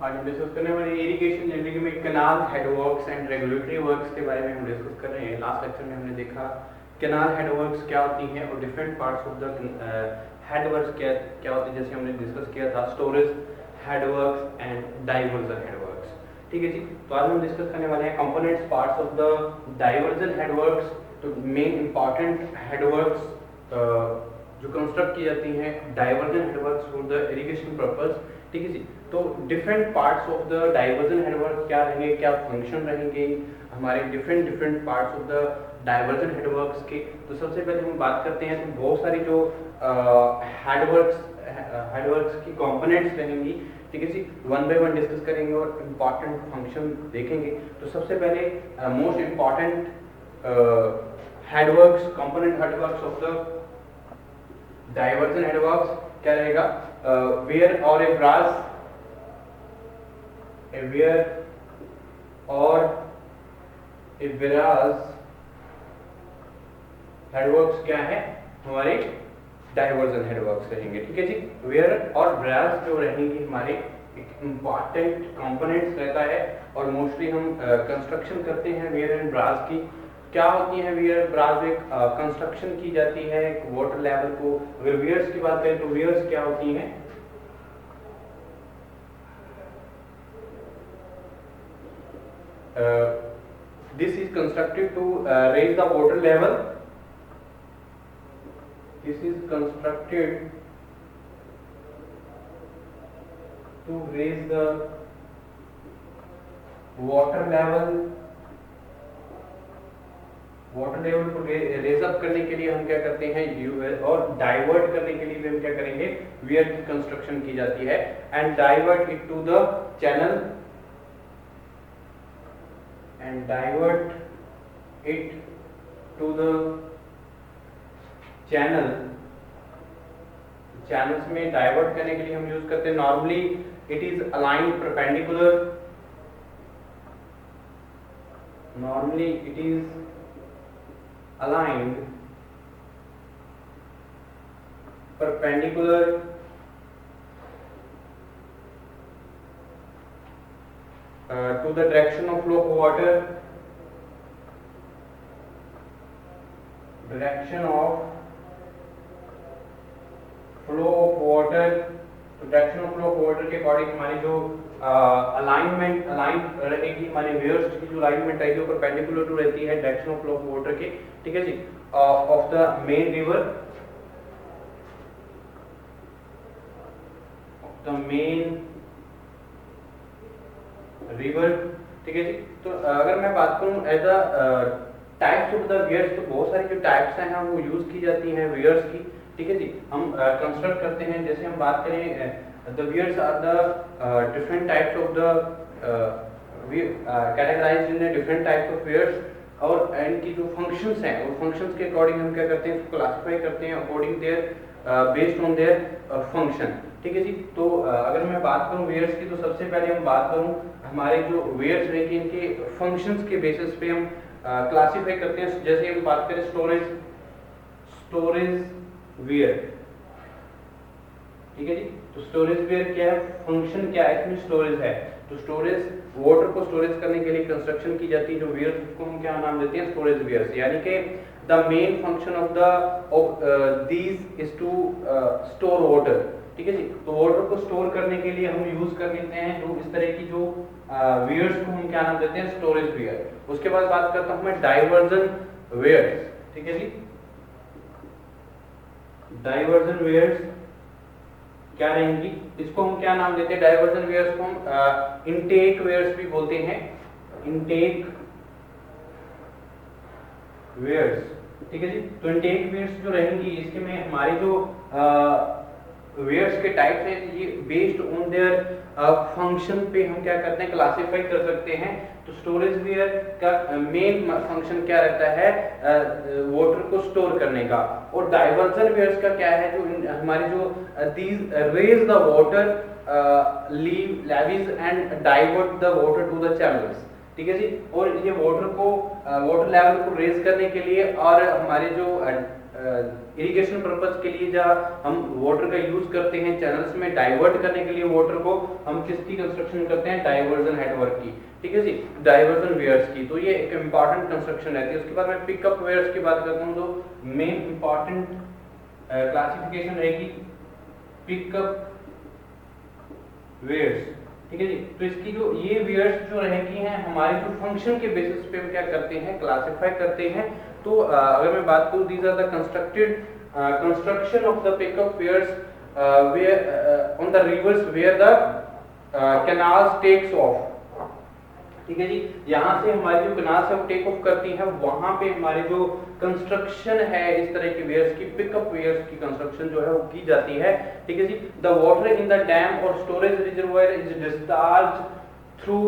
आज हम डिस्कस करने वाले इरिगेशन जनरली में canal headworks and regulatory works के बारे में हम डिस्कस कर रहे हैं। लास्ट लेक्चर में हमने देखा कैनाल हेडवर्क्स क्या होती हैं और different parts of the headworks क्या होते हैं, जैसे हमने डिस्कस किया था storage headworks and diversion headworks. ठीक है जी, तो आज हम डिस्कस करने वाले हैं components parts of the diversion headworks. तो मेन इंपॉर्टेंट हेडवर्क्स जो कंस्ट्रक्ट की जाती हैं diversion headworks for the irrigation purpose. ठीक है जी, तो different parts of the diversion headwork क्या रहेंगे, क्या फंक्शन रहेंगे हमारे different parts of the diversion headworks के। तो सबसे पहले हम बात करते हैं तो बहुत सारी जो हेडवर्क्स की कंपोनेंट्स रहेंगी। ठीक है जी, वन बाय वन डिस्कस करेंगे और इम्पॉर्टेंट फंक्शन देखेंगे। तो सबसे पहले most important headworks component headworks of the diversion headworks क्या रहेगा, weir or a brass, a weir or a brass headworks क्या है हमारे डाइवर्जन हेडवर्क्स रहेंगे। ठीक है जी, वेयर और ब्रास जो रहेंगे हमारे एक इम्पॉर्टेंट कंपोनेंट्स रहता है और मोस्टली हम कंस्ट्रक्शन करते हैं वेयर एंड ब्रास की। क्या होती है वेयर ब्रास, एक कंस्ट्रक्शन की जाती है एक वाटर लेवल को। अगर वेयर्स की बात करें तो वेयर्स क्या होती हैं, this is constructed to raise the water level. This is constructed to raise the water level. Water level को रेज अप करने के लिए हम क्या करते हैं, और डाइवर्ट करने के लिए भी हम क्या करेंगे, वेयर की कंस्ट्रक्शन की जाती है and divert it to the channel and divert it to the channel. Channels में डाइवर्ट करने के लिए हम यूज करते हैं normally it is aligned perpendicular, normally it is aligned perpendicular to the direction of flow of water, direction of flow of water। तो direction of flow of water के according हमारी जो अलाइनमेंट रहेगी, हमारे वेयर्स की जो अलाइनमेंट रहेगी वो परपेंडिकुलर टू रहती है direction of flow of water के। ठीक है जी, of the main river, of the main river. ठीक है जी, तो अगर मैं बात करूं as a types of the weirs, तो बहुत सारी जो टाइप्स हैं वो यूज की जाती हैं वेयर्स की। ठीक है जी, हम कंस्ट्रक्ट करते हैं, जैसे हम बात करें the weirs are the different types of the categorized in different types of weirs, और इनकी जो फंक्शंस हैं वो फंक्शंस के अकॉर्डिंग हम क्या करते हैं, इसको क्लासिफाई करते हैं according their based on their function. ठीक है जी, तो अगर मैं बात करूं वेयर्स की, तो सबसे पहले हम बात करूं हमारे जो वेयर्स रहेंगे इनके फंक्शंस के बेसिस पे हम क्लासिफाई करते हैं। जैसे हम बात करें स्टोरेज वेयर। ठीक है जी, तो स्टोरेज वेयर क्या है, फंक्शन क्या है, इसमें स्टोरेज है। तो स्टोरेज वाटर को स्टोरेज करने के लिए कंस्ट्रक्शन की जाती है जो वेयर्स, उसको हम क्या नाम देते हैं, स्टोरेज वेयर्स। यानी कि the main function of these is to store water. ठीक है जी, तो वाटर को स्टोर करने के लिए हम यूज कर लेते हैं जो इस तरह की जो वेयर्स को हम क्या नाम देते हैं, स्टोरेज वेयर। उसके बाद बात करता हूं मैं डाइवर्जन वेयर्स। ठीक है जी, डाइवर्जन वेयर्स क्या रहेंगी, इसको हम क्या नाम देते हैं, डाइवर्जन वेयर्स को हम इनटेक वेयर्स भी बोलते हैं, इनटेक वेयर्स। ठीक है जी, तो इनटेक वेयर्स जो रहेंगी इसके में हमारी जो वेयर्स के टाइप्स हैं ये बेस्ड ऑन देयर फंक्शन पे हम क्या करते हैं, क्लासिफाई कर सकते हैं। तो स्टोरेज वेयर का मेन फंक्शन क्या रहता है, वाटर को स्टोर करने का, और डाइवर्जन वेयर्स का क्या है, जो हमारे जो these raise the water levels and divert the water to the channels. ठीक है जी, और ये वाटर लेवल को रेज करने के लिए और हमारे जो इरिगेशन पर्पज के लिए जहाँ हम वाटर का यूज करते हैं चैनल्स में डाइवर्ट करने के लिए वाटर को, हम किसकी कंस्ट्रक्शन करते हैं, डाइवर्जन हेडवर्क की, ठीक है जी, डाइवर्जन वेयर्स की। तो ये एक इम्पॉर्टेंट कंस्ट्रक्शन रहती है। उसके बाद मैं पिकअप वेयर्स की बात करता हूँ तो मेन इम्पॉर्टेंट क्लासिफिकेशन रहेगी पिकअप वेयर्स, ठीक है जी। तो इसकी जो ये वेयर्स जो रहेगी हैं हमारे जो फंक्शन के बेसिस पे हम क्या करते हैं, क्लासिफाई करते हैं। तो अगर मैं बात करूं, these are the constructed construction of the pickup weirs weir on the rivers where the canals takes off, ठीक है जी। यहाँ से हमारी जो कैनाल से वो टेक ऑफ करती है, वहां पे हमारे जो कंस्ट्रक्शन है इस तरह की वेयर्स की, पिकअप वेयर्स की कंस्ट्रक्शन जो है वो की जाती है, ठीक है जी। The water in the dam or storage reservoir is discharge through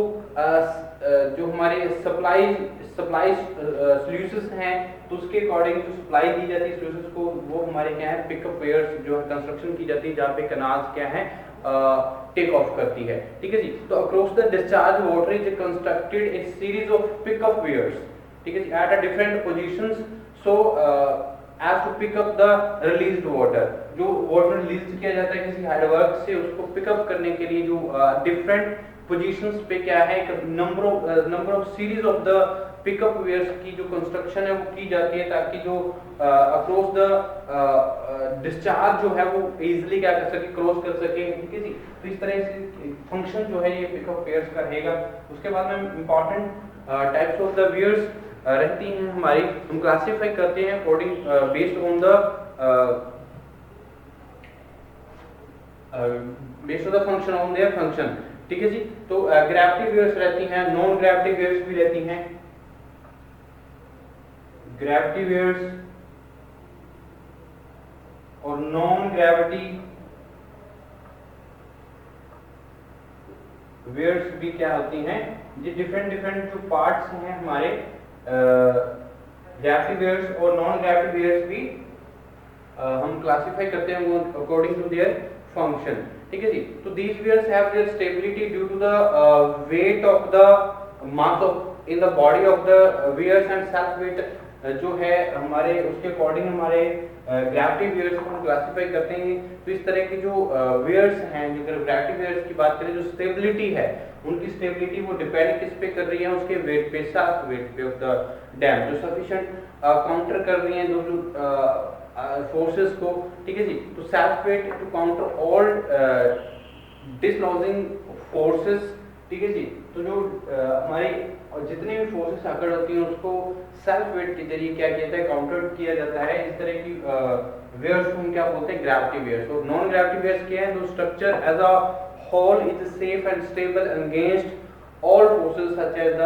जो हमारे सप्लाई सोल्यूशंस हैं, तो उसके अकॉर्डिंग जो सप्लाई दी जाती है सोल्यूशंस को, वो हमारे क्या है, पिकअप वेयर्स जो है कंस्ट्रक्शन की जाती है, जहाँ पे कैनाल्स क्या है टेक ऑफ करती है, ठीक है जी। तो across the discharge water is constructed a series of pickup weirs, ठीक है जी, at a different positions so as to pick up the released water. जो वाटर रिलीज किया जाता है किसी हेडवर्क से, उसको पिकअप करने के लिए जो डिफरेंट पोजीशंस पे क्या है, एक number of series of the pickup weirs की जो कंस्ट्रक्शन है वो की जाती है, ताकि जो अक्रॉस द डिस्चार्ज जो है वो इजीली क्या कर सके, क्रॉस कर सके, ठीक है जी। तो इस तरह से फंक्शन जो है ये पिकअप वेयर्स का रहेगा। उसके बाद में important types of the weirs रहती हैं हमारी, हम क्लासिफाई करते हैं according based on the function on their function, ठीक है जी। तो ग्रेविटी वेयर्स रहती हैं, नॉन ग्रेविटी वेयर्स भी रहती हैं। ग्रेविटी वेयर्स और नॉन ग्रेविटी वेयर्स भी क्या होती हैं, ये डिफरेंट जो पार्ट्स हैं हमारे ग्रेविटी वेयर्स और नॉन ग्रेविटी वेयर्स भी हम क्लासिफाई करते हैं अकॉर्डिंग टू देयर फंक्शन, ठीक है जी। तो these weirs have their stability due to the weight of the mass of in the body of the weirs and self weight जो है हमारे, उसके अकॉर्डिंग हमारे ग्रेविटी वेयर्स को हम क्लासिफाई करते हैं। तो इस तरह की जो वेयर्स हैं, जो ग्रेविटी वेयर्स की बात करें, जो स्टेबिलिटी है उनकी स्टेबिलिटी वो डिपेंड किस पे कर रही है, उसके वेट पे, साथ वेट पे ऑफ द डैम, जो सफिशिएंट काउंटर कर रही हैं जो फोर्सेस को, ठीक है जी। तो self weight to counter all dislodging forces, ठीक है जी। तो जो हमारी जितनी भी फोर्सेस अकड़ होती हैं उसको सेल्फ वेट के जरिए क्या किया जाता है, काउंटर किया जाता है। इस तरह की वेयर्स को हम क्या बोलते हैं, ग्रेविटी वेयर्स। तो नॉन ग्रेविटी वेयर्स क्या है, जो structure as a whole is safe and stable against all forces such as the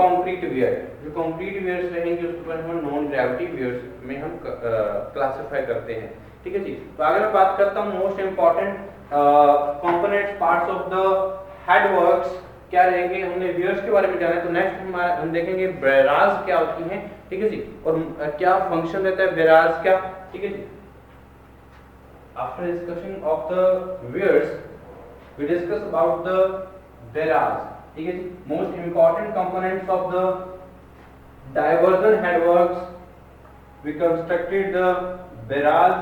concrete weir. जो कंक्रीट वेयर्स रहेंगे उसको हम नॉन ग्रेविटी वेयर्स में हम क्लासिफाई करते हैं, ठीक है जी। तो अगर मैं बात करता हूँ most important components parts of the headworks क्या रहेंगे, हमने वेयर्स के बारे में जाना है। तो नेक्स्ट हम देखेंगे बेराज क्या होती हैं, ठीक है जी, और क्या फंक्शन रहता है बेराज का, ठीक है जी। After discussion of the weirs we discuss about the barrage, ठीक है जी। Most important components of the diversion headworks we constructed the barrage,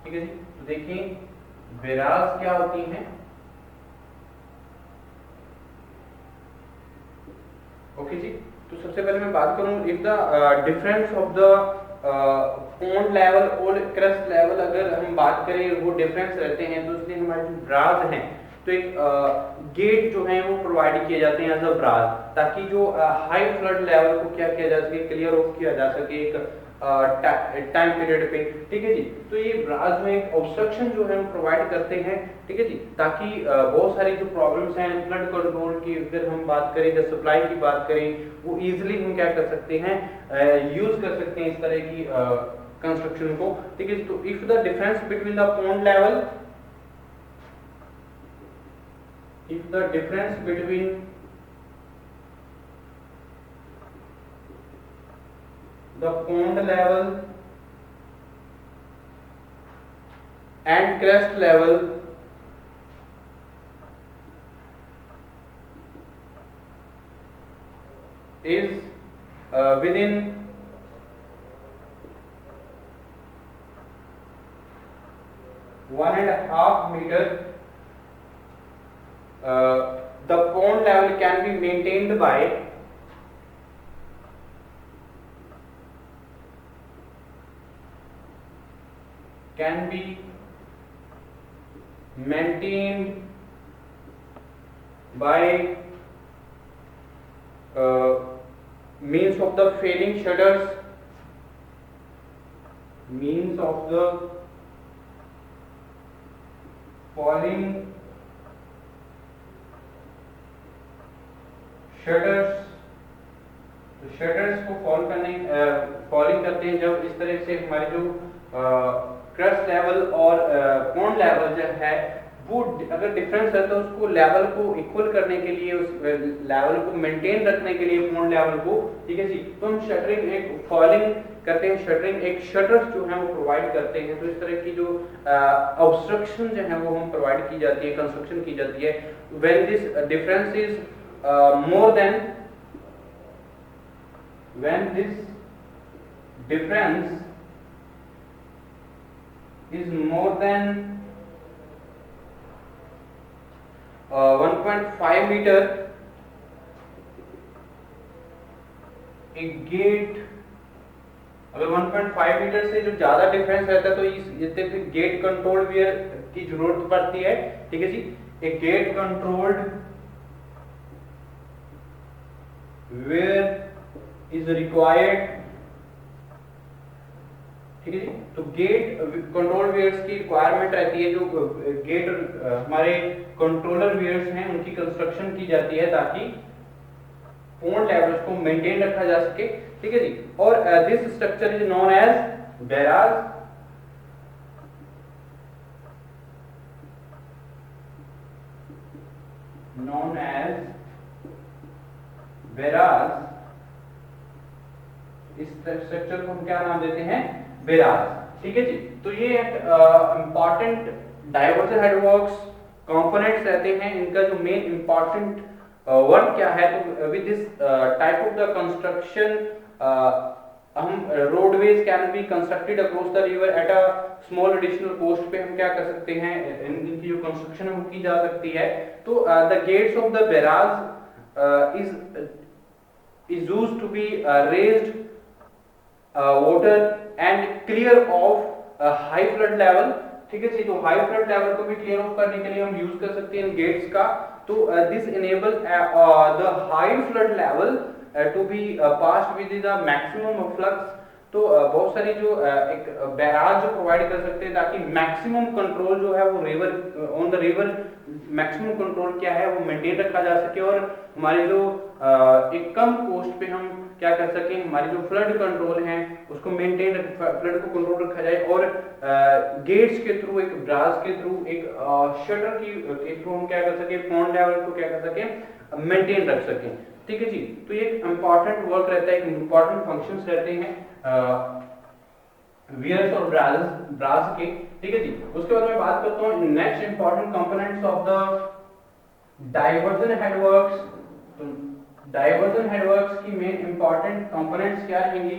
ठीक है जी। तो देखिए बेराज क्या होती हैं, ओके जी। तो सबसे पहले मैं बात करूं if the difference of the pond level और क्रस्ट लेवल, अगर हम बात करें वो डिफरेंस रहते हैं, तो इसलिए हमारे जो ब्राज हैं, तो एक गेट जो है वो प्रोवाइड किए जाते हैं एज अ ब्राज, ताकि जो हाई फ्लड लेवल को क्या किया जा सके, क्लियर ऑफ किया जा सके एक टाइम पीरियड पे, ठीक है जी। तो ये ब्राज में एक ऑब्स्ट्रक्शन जो है हम प्रोवाइड करते हैं, ठीक है जी, ताकि बहुत सारी जो प्रॉब्लम्स हैं फ्लड कंट्रोल की, अगर हम बात करें, जब सप्लाई की बात करें, वो इजीली हम क्या कर सकते हैं, यूज कर सकते हैं इस तरह की कंस्ट्रक्शन को, ठीक है। तो if the difference between the pond level, if the difference between the pond level and crest level is within 1.5 meter, the pond level can be maintained by means of the failing shutters, means of the falling shutters। तो shutters को falling करते हैं जब इस तरह से हमारे जो क्रस्ट लेवल और पॉन्ड लेवल जो है वो अगर डिफरेंस है तो उसको लेवल को इक्वल करने के लिए, उस लेवल को मेंटेन रखने के लिए पॉन्ड लेवल को, ठीक है जी, तो हम शटरिंग एक फॉलिंग करते हैं, शटरिंग एक शटर्स जो है वो प्रोवाइड करते हैं। तो इस तरह की जो ऑब्स्ट्रक्शन जो है वो हम प्रोवाइड की जाती है, कंस्ट्रक्शन की जाती है। When this difference is more than, when this difference is more than 1.5 meter, एक गेट, अगर 1.5 मीटर से जो ज्यादा डिफरेंस रहता है तो इससे फिर गेट कंट्रोल्ड वियर की जरूरत पड़ती है, ठीक है जी। एक gate controlled weir is required, ठीक है जी। तो गेट कंट्रोल वियर्स की रिक्वायरमेंट रहती है, जो गेट हमारे कंट्रोलर वियर्स हैं उनकी कंस्ट्रक्शन की जाती है ताकि पॉन्ड लेवल्स को मेंटेन रखा जा सके, ठीक है जी। और this structure is known as barrage, known as barrage. इस स्ट्रक्चर को हम क्या नाम देते हैं, बैराज, ठीक है जी। तो ये एक इंपॉर्टेंट डाइवर्जन हेडवर्क्स कंपोनेंट्स रहते हैं। इनका जो मेन इंपॉर्टेंट वर्क क्या है, तो with this type of the construction हम roadways can be constructed across the river at a small additional cost पे हम क्या कर सकते हैं, इनकी जो कंस्ट्रक्शन है वो की जा सकती है। तो the gates of the barrage is used to be raised water and clear of high flood level, ठीक है जी। तो हाई फ्लड लेवल को भी क्लियर ऑफ करने के लिए हम यूज कर सकते हैं इन गेट्स का। तो this enable the high flood level to be passed with the maximum flux. तो बहुत सारी जो एक बैराज जो प्रोवाइड कर सकते हैं ताकि मैक्सिमम कंट्रोल जो है वो river on the river, maximum control क्या है वो मेंटेन रखा जा सके और हमारे जो एक कम कॉस्ट पे हम क्या कर सकें, हमारी जो फ्लड कंट्रोल है उसको मेंटेन, फ्लड को कंट्रोल रखा जाए। और गेट्स के थ्रू, एक ब्रास के थ्रू, एक शटर के थ्रू हम क्या कर सकें, पॉन्ड लेवल को क्या कर सकें, मेंटेन रख सकें, ठीक है जी। तो ये एक इंपॉर्टेंट वर्क रहता है, एक इंपॉर्टेंट फंक्शंस रहते हैं वियर्स और ब्रास के, ठीक है जी। उसके बाद मैं बात करता हूँ next important components of the diversion headworks. तो डाइवर्जन हेडवर्क्स की मेन इंपॉर्टेंट कंपोनेंट्स क्या रहेंगी,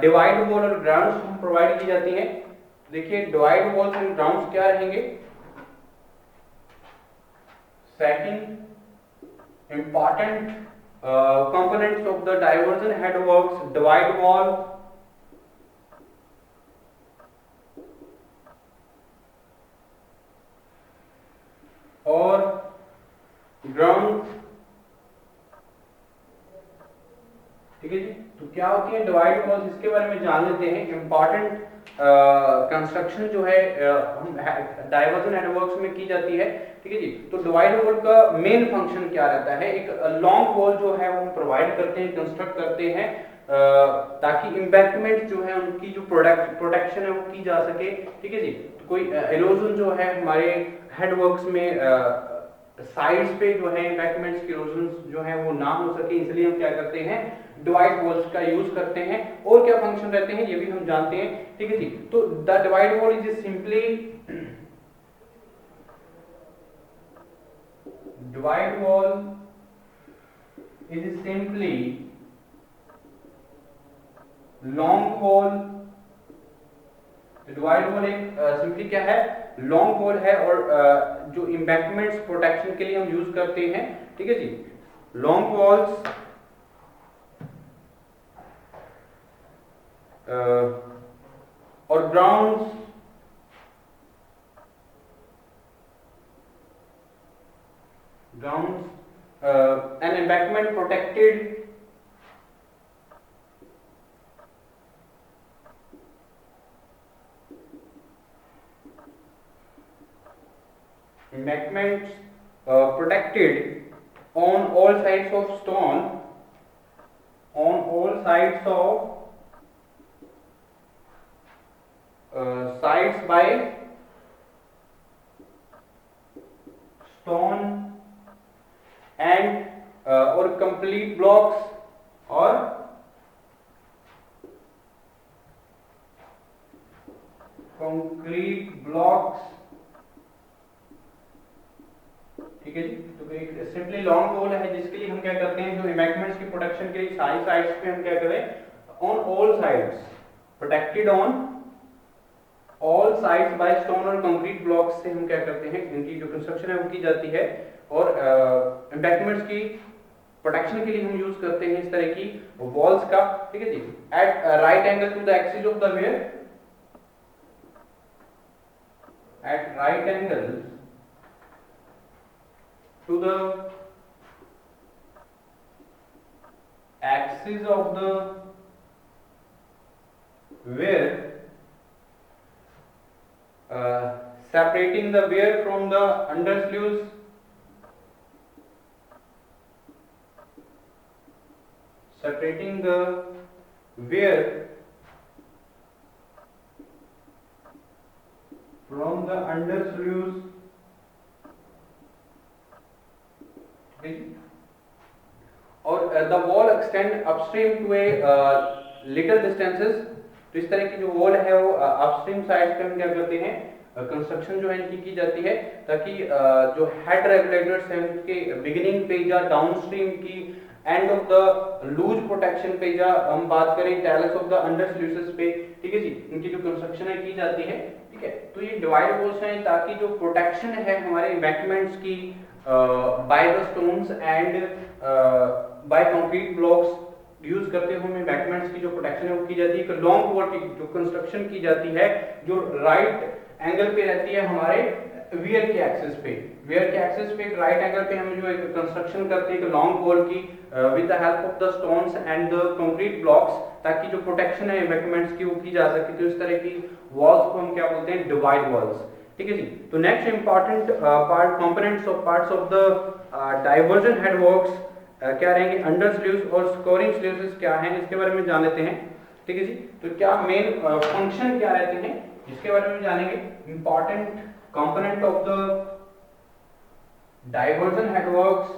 डिवाइड वॉल और ग्राउंड्स हम प्रोवाइड की जाती हैं। देखिए डिवाइड वॉल्स एंड ग्राउंड्स क्या रहेंगे। Second important components of the diversion headworks, divide wall, और ग्राउंड, ठीक है जी। तो क्या होती है डिवाइड वॉल्स, इसके बारे में जान लेते हैं। इंपॉर्टेंट कंस्ट्रक्शन जो है हम डाइवर्जन हेडवर्क्स में की जाती है, ठीक है जी। तो डिवाइड वॉल का मेन फंक्शन क्या रहता है, एक लॉन्ग वॉल जो है वो हम प्रोवाइड करते हैं, कंस्ट्रक्ट करते हैं ताकि इम्बैंकमेंट जो है उनकी जो प्रोटेक्शन है वो की जा सके, ठीक है जी। तो कोई इरोजन जो है हमारे हेडवर्क्स में साइड्स पे जो है इम्बैंकमेंट्स के इरोजन जो है वो ना हो सके, इसलिए हम क्या करते हैं, डिवाइड वॉल्स का यूज करते हैं। और क्या फंक्शन रहते हैं ये भी हम जानते हैं, ठीक है जी। तो the divide wall is simply divide wall is simply long wall. Divide wall एक सिंपली क्या है, लॉन्ग वॉल है और जो एम्बैंकमेंट्स प्रोटेक्शन के लिए हम यूज करते हैं, ठीक है जी, लॉन्ग वॉल्स और grounds an embankment protected embankments protected on all sides of stone, on all sides of sides by stone and or complete blocks or concrete blocks, ठीक है जी। तो एक सिंपली लॉन्ग वॉल है जिसके लिए हम क्या करते हैं, जो एम्बैंकमेंट्स की प्रोटेक्शन के लिए सारी साइड्स पे हम क्या करें, on all sides, protected on all sides by stone और कंक्रीट ब्लॉक्स से हम क्या करते हैं, इनकी जो कंस्ट्रक्शन है वो की जाती है और एम्बैंकमेंट्स की प्रोटेक्शन के लिए हम यूज करते हैं इस तरह की वॉल्स का, ठीक है जी। At right angle to the axis of the weir, at right angle to the axis of the wear, separating the wear from the undersleeves, separating the wear from the undersleeves, और the wall extend upstream to a little distances. तो इस तरह की जो wall है वो upstream side पे हम क्या करते हैं, कंस्ट्रक्शन जो है इनकी की जाती है ताकि जो हेड रेगुलेटर्स हैं उनके बिगिनिंग पे या डाउनस्ट्रीम की end of the loose protection पे या हम बात करें talus of the under sluices पे, ठीक है जी, इनकी जो कंस्ट्रक्शन है की जाती है, ठीक है। तो ये डिवाइड वॉल्स हैं ताकि जो प्रोटेक्शन है हमारे एम्बैंकमेंट्स की by the stones and by concrete blocks use करते हुए एम्बैंकमेंट्स की जो प्रोटेक्शन है वो की जाती है। लॉन्ग वॉल की जो कंस्ट्रक्शन की जाती है जो राइट एंगल पे रहती है हमारे वियर के एक्सिस पे, वियर के एक्सिस पे राइट एंगल पे हम जो एक कंस्ट्रक्शन करते हैं लॉन्ग वॉल की with the help of the stones and the concrete blocks, ताकि जो प्रोटेक्शन है एम्बैंकमेंट्स की वो की जा सके। तो इस तरह की वॉल्स को हम क्या बोलते हैं, डिवाइड वॉल्स, ठीक है जी। तो next important part components of parts of the diversion headworks क्या रहेंगे, अंडर स्लीव्स और स्कोरिंग स्लीव्स क्या हैं, इसके बारे में जान लेते हैं, ठीक है जी। तो क्या मेन फंक्शन क्या रहते हैं इसके बारे में जानेंगे। Important component of the diversion headworks,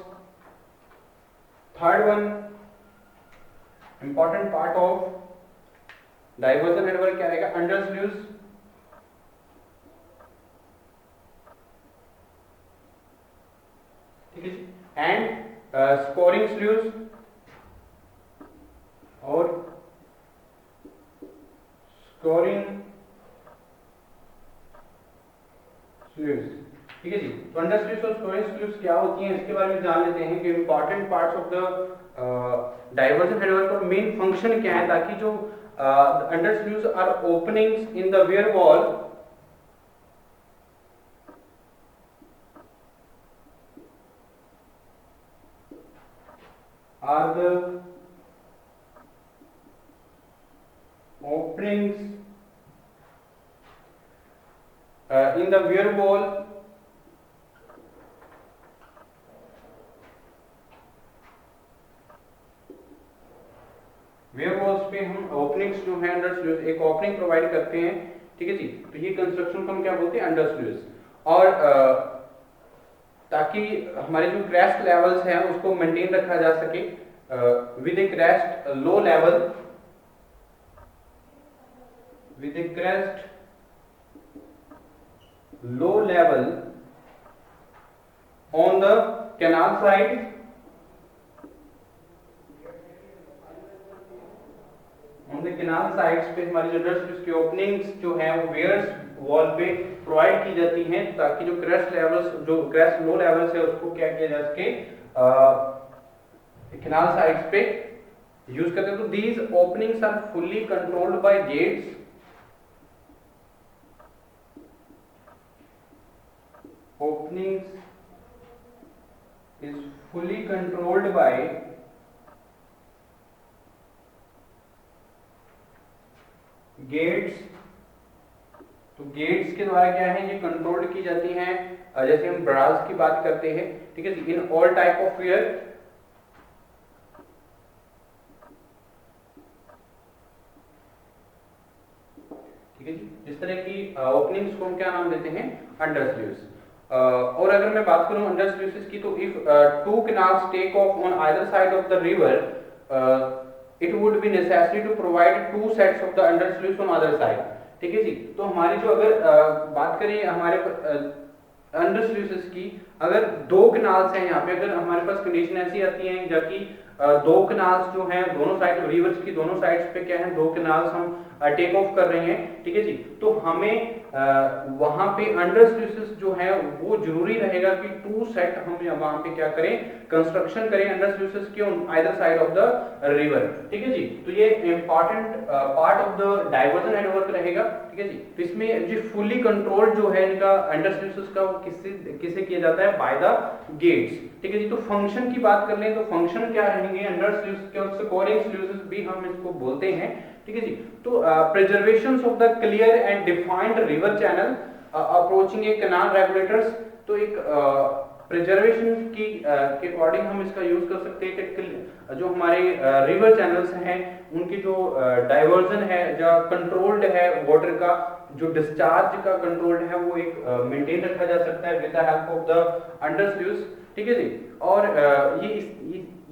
third one important part of diversion headwork क्या रहेगा, अंडर स्लीव्स, ठीक है जी, एंड स्कोरिंग स्लीव्स और स्कोरिंग स्लीव्स, ठीक है जी। तो अंडर स्लीव्स और स्कोरिंग स्लीव्स क्या होती हैं इसके बारे में जान लेते हैं कि important parts of the diversion headwork और मेन फंक्शन क्या है, ताकि जो under sleeves are openings in the weir wall are the openings in the wear wall weir walls पे हम ओपनिंग्स जो है अंडर स्लीव्स एक ओपनिंग प्रोवाइड करते हैं, ठीक है जी। तो ये कंस्ट्रक्शन को हम क्या बोलते हैं, अंडर स्लीव्स। और ताकि हमारे जो क्रेस्ट लेवल्स हैं उसको मेंटेन रखा जा सके with A crest low level, with A crest low level on the canal side, on the canal sides पे हमारी जो अंडर स्लीव्स की ओपनिंग्स जो है वो वेयर्स वॉल पे प्रोवाइड की जाती हैं ताकि जो क्रैश लेवल्स, जो क्रैश लो लेवल्स है उसको क्या किया जा सके कैनाल साइड्स पे यूज करते हैं। तो these openings are fully controlled by gates, openings is fully controlled by gates। तो गेट्स के द्वारा क्या है, ये कंट्रोल की जाती हैं। जैसे हम ब्रास की बात करते हैं, ठीक है जी, in all type of weir, ठीक है जी, इस तरह की ओपनिंग्स को हम क्या नाम देते हैं, अंडर स्लीव्स। और अगर मैं बात करूं अंडर स्लीव्स की, तो if two canals take off on either side of the river, it would be necessary to provide two sets of the under sleeves on other side, ठीक है जी। तो हमारी जो अगर बात करें हमारे अंडर स्लीव्स की, अगर दो कैनाल्स हैं यहाँ पे, अगर हमारे पास कंडीशन ऐसी आती है जबकि दो कैनाल्स जो हैं दोनों साइड, रिवर्स की दोनों साइड्स पे क्या है, दो कैनाल्स हम टेक ऑफ कर रहे हैं, ठीक है जी, तो हमें वहां पे अंडर स्लीव्स जो है वो जरूरी रहेगा कि टू सेट हम वहां पे क्या करें, कंस्ट्रक्शन करें अंडर स्लीव्स की on either side of the river, ठीक है जी। तो ये important part of the diversion headwork रहेगा, ठीक है जी। तो इसमें जो फुली कंट्रोल जो है इनका अंडर स्लीव्स का, वो किससे किया जाता है, बाय द गेट्स, ठीक है जी। तो फंक्शन की बात कर लें तो फंक्शन क्या रहेंगे अंडर स्लीव्स के, और स्कोरिंग स्लीव्स भी हम इसको बोलते हैं, ठीक है जी। तो preservation of the clear and defined river channel approaching A canal regulators. तो एक प्रिजर्वेशन की के अकॉर्डिंग हम इसका यूज कर सकते हैं कि जो हमारे रिवर चैनल्स हैं उनकी जो डाइवर्जन है, जो कंट्रोल्ड है वाटर का, जो डिस्चार्ज का कंट्रोल्ड है, वो एक मेंटेन रखा जा सकता है with the help of the under sleeves, ठीक है जी। और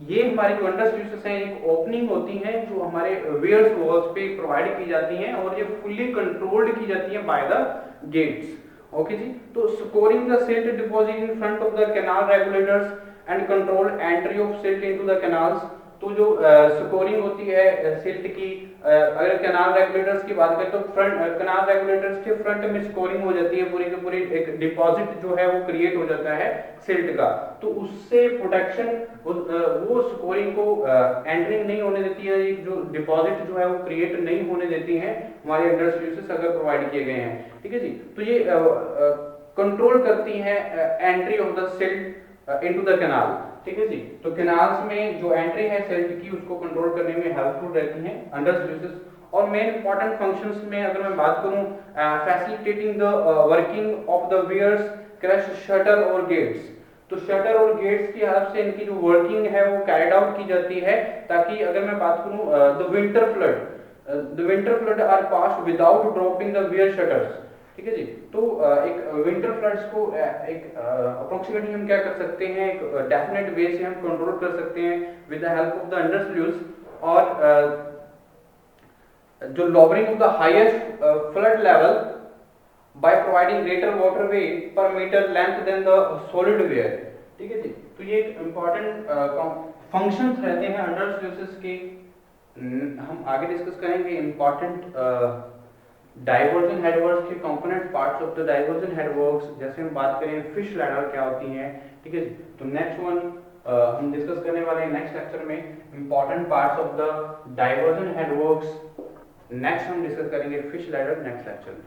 ये हमारे जो अंडर स्लीव्स हैं एक ओपनिंग होती हैं जो हमारे वेयर्स वॉल्स पे प्रोवाइड की जाती हैं, और ये फुल्ली कंट्रोल्ड की जाती हैं बाय द गेट्स, ओके जी। तो scoring the silt deposit in front of the canal regulators and control entry of silt into the canals. तो जो स्कोरिंग होती है सिल्ट की, अगर कैनाल रेगुलेटर्स की बात करें तो फ्रंट कैनाल रेगुलेटर्स के फ्रंट में स्कोरिंग हो जाती है, पूरी की पूरी एक डिपॉजिट जो है वो क्रिएट हो जाता है सिल्ट का। तो उससे प्रोटेक्शन, वो स्कोरिंग को एंटरिंग नहीं होने देती है, जो डिपॉजिट जो है वो क्रिएट नहीं होने देती है हमारे अंडर स्लीव्स अगर प्रोवाइड किए गए हैं, ठीक है जी। तो ये कंट्रोल करती है entry of the silt into the canal, ठीक है जी। तो कैनाल्स में जो एंट्री है सिल्ट की उसको कंट्रोल करने में हेल्पफुल रहती हैं अंडर स्लीव्स। और मेन इंपॉर्टेंट फंक्शंस में अगर मैं बात करूं, facilitating the working of the weirs crash shutter और गेट्स। तो शटर और गेट्स की हेल्प से इनकी जो वर्किंग है वो कैरिड आउट की जाती है, ताकि अगर मैं बात करूं the winter flood are pass without dropping the weir shutters, ठीक है जी। तो एक विंटर फ्लड्स को एक अप्रोक्सीमेटली हम क्या कर सकते हैं, एक डेफिनेट वे से हम कंट्रोल कर सकते हैं with the help of the under sleeves. और जो lowering of the highest flood level by providing greater waterway per metre length than the solid weir, ठीक है जी। तो ये एक इंपॉर्टेंट फंक्शंस रहते हैं अंडर स्लीव्स के। हम आगे डिस्कस करेंगे इंपॉर्टेंट डाइवर्जन हेडवर्क्स के component parts of the diversion headworks. जैसे हम बात करें फिश लैडर क्या होती हैं, ठीक है। तो नेक्स्ट वन हम डिस्कस करने वाले हैं नेक्स्ट लेक्चर में important parts of the diversion headworks. Next हम डिस्कस करेंगे फिश लैडर नेक्स्ट लेक्चर में।